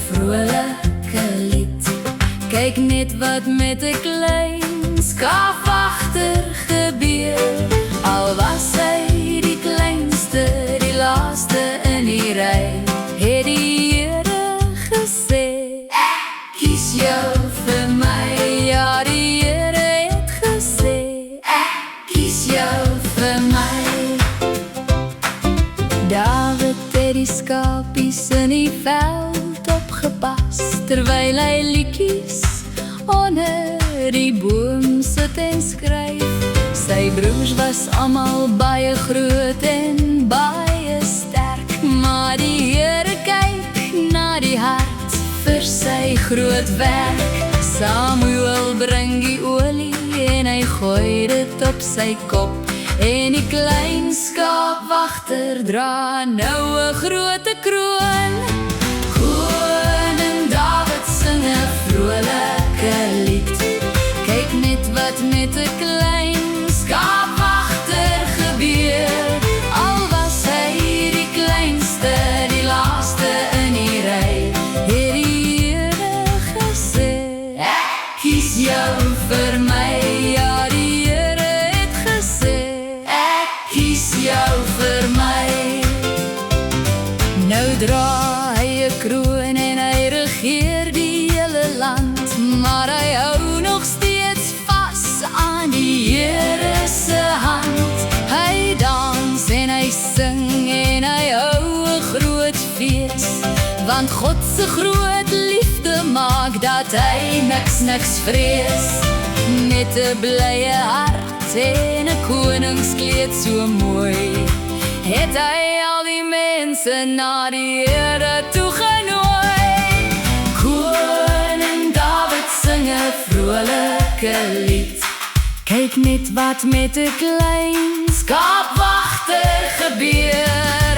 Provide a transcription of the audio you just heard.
vrolike lied. Kyk net wat met 'n klein skaapwagter gebeur. Al was hy die kleinste, die laaste in die ry, het die Here gesê, ek kies jou vir my. Ja, die Here het gesê, ek kies jou vir my. Dawid het die skapies in die veld opgepas, terwyl hy liedjies onder die boom sit en skryf. Sy broers was almal baie groot en baie sterk, maar die Here kyk na die hart vir sy groot werk. Samuel bring die olie en hy gooi dit op sy kop, en die klein skaapwagter dra nou 'n grote kroon. Koning Dawid sing 'n vrolike lied. Kyk net wat met 'n klein skaapwagter gebeur. Al was hy die kleinste, die laaste in die ry, het die Here gesê, ek kies jou vir my. Ja, die Here het gesê, ek kies jou vir my. Nou dra hy 'n kroon en hy regeer die hele land, maar hy hou nog steeds vas aan die Here se hand. Hy dans en hy sing en hy hou 'n groot fees, want God se groot liefde maak dat hy niks vrees. Met 'n blye hart en 'n koningskleed so mooi, het hy al die mense na die Here toegenooi. Koning Dawid sing 'n vrolike lied. Kyk net wat met 'n klein skaapwagter gebeur.